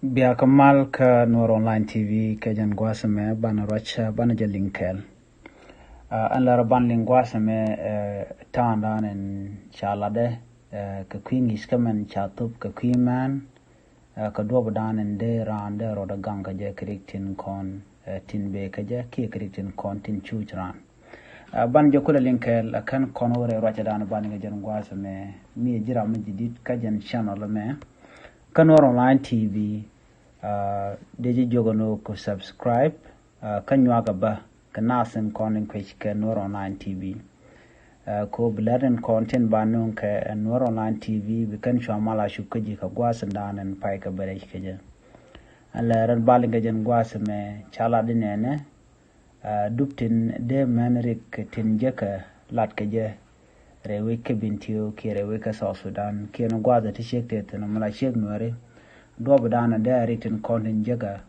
Bia Kamal ka Noor Online TV ka jan gwasame bana racha bana jalinkel. An lara ban lingwasame taandan en chalade ka queen iskamen chatup ka queen man ka duobadan en de rande roda ganga je kriktin kon tin be ka je ki kriktin kon tin chuchran. Ban jokula linkel akan konore racha dan ban ga jan gwasame mi jira mi jidit ka jan channel me ka Noor Online TV deji jogono ko subscribe kanywaga ba kanasen konin kwechke Noor Online TV ko bladen content banun ka Noor Online TV bikan shwamala shukaji ka gwasan danan pai ka bare keje alaran balinga jen gwasame chala dinene duptin de manrik tin jeka lat keje rewe ke bintio ke rewe ka South Sudan ke no gwaza ti shekte tan mala shek nuare doba dana da written content jaga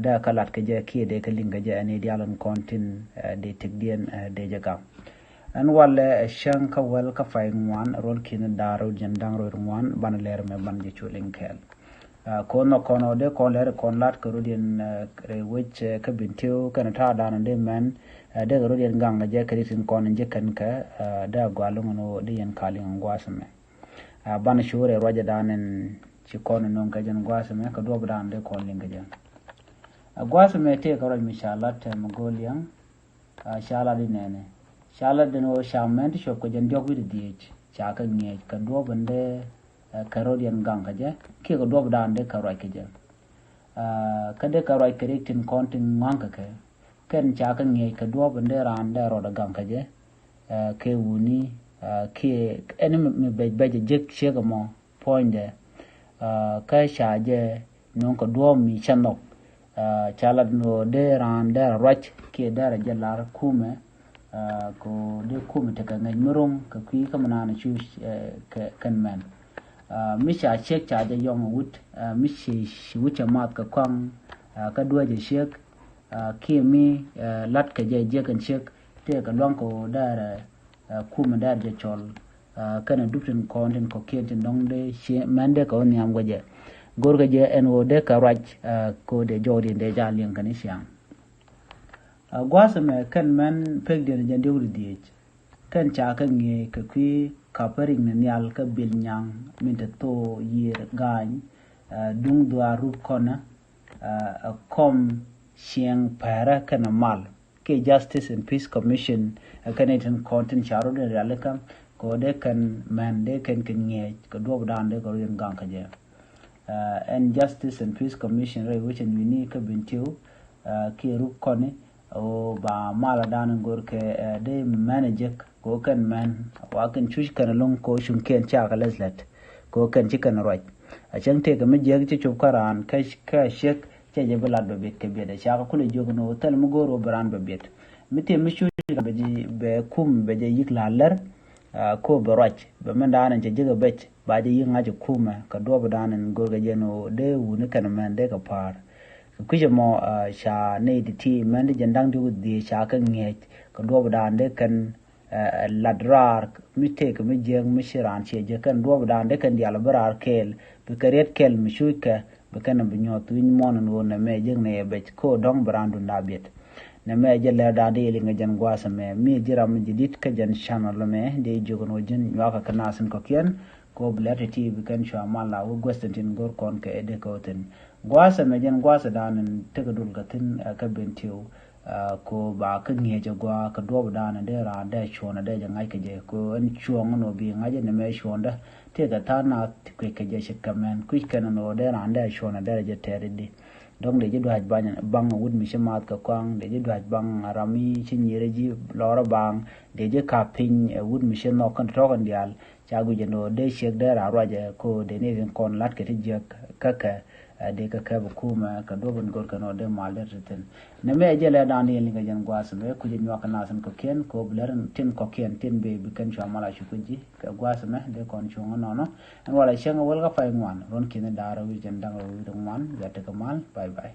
da kalat ka je ki de kalinga je ani dialan content de tegdien de jaga an wala shanka wal ka fayin rol kin daro jendang ro wan ban ler me ban je chuling kel kono de kon ler kon lat ko rodien re wich ka bintio kan ta dana de men de rodien ganga je ka written content je kan ka da gwalungo no de yan kalin ngwasame ban shure roja danen ci kono non ka jan gwasame ka do brande kon linga jan gwasame te ka roj mishalat ma golian shala di nene shala de no shamment shop ko jan jogwi di diech cha ka nge ka do bande ka rodian ganga je ki ko do brande ka roj ka jan ka de ka roj correcting content manga ka ken cha ka nge ka do bande rande ro da ganga je ke wuni ke eni me beje je chega mo point ka shaje non ko do mi chanok chala no de ran da rach ke da jalar kume ko de kume te ka ngai murum ka ki ka manana chu kan man mi sha chek cha je yong wut mi shi wucha mat ka kwang ka do je shek ki mi lat ka je kan shek te ka long ko da kume da je chol kana dupten content ko kenten dong de she mande ko niam goje gorga je en wo de ka raj ko de jodi de jalien kan siam gwasame kan man peg de jande wuri diech kan cha kan nge ka kwi ka paring ne nyal ka bil nyang minta to yir gañ dung dua rup kona kom sieng para kana mal ke Justice and Peace Commission kaneten content charo de realika ko de kan man de kan nge ko do dan de ko yen gang ka je and Justice and Peace Commission re which and unique bintiu ki ru kone o ba mala dan gor ke de manager ko kan man wa kan chush kan long ko shun ken cha ka leslet ko kan ci kan roj a can te ga mi je ci chup karan ka shek ce je balad be bet ke be de cha ko le jogno tal mu goro bran be bet mite mi shu be kum be je yik lalar ko baraj be man danan je jiga bet ba je yin aje kuma ka do danan gorga jeno de wuni kan man de ka par kuje mo sha ne di ti man de jandang du di sha kan nge ka do dan de kan ladrar mite ka mi je mi shiran che je kan do dan de kan di albarar kel be karet kel mi shuka be kan bi nyot win mon no na me je ne bet ko dong brandu na bet na me jelle da de linga jan gwasame mi jira mi jidit ka jan channel me de jogono jin waka kanasen ko kien ko blati ti bi kan sha mala wo gwastantin gor kon ka ede ko ten gwasame jan gwasa danan tega dul gatin ka bentiu ko ba ka ngeje gwa ka do danan de ra da chona de jan ai ka je ko an chuong no bi ngaje ne me shonda tega tana ko ka je shikamen ku kana no de ra da chona de je teridi donc de jidu haj bang wud mi shamat ka kwang de jidu haj bang rami chinyere ji lora bang de je ka pin wud mi shen no kan to kan dial chagu je no de shek de ra raje ko de ne kon lat ke je kaka de ka kuma ka do ban gor ka no de mal de ten ne me je le dan yin ga jan gwas me ku je nyaka nasan ko ken ko blaren tin ko ken tin be bi kan chamala shu kunji ka gwas me de kon chungo no no an wala shen wal ga fay ngwan ron kin da ra wi jan dang wi dum man ya te kamal bye bye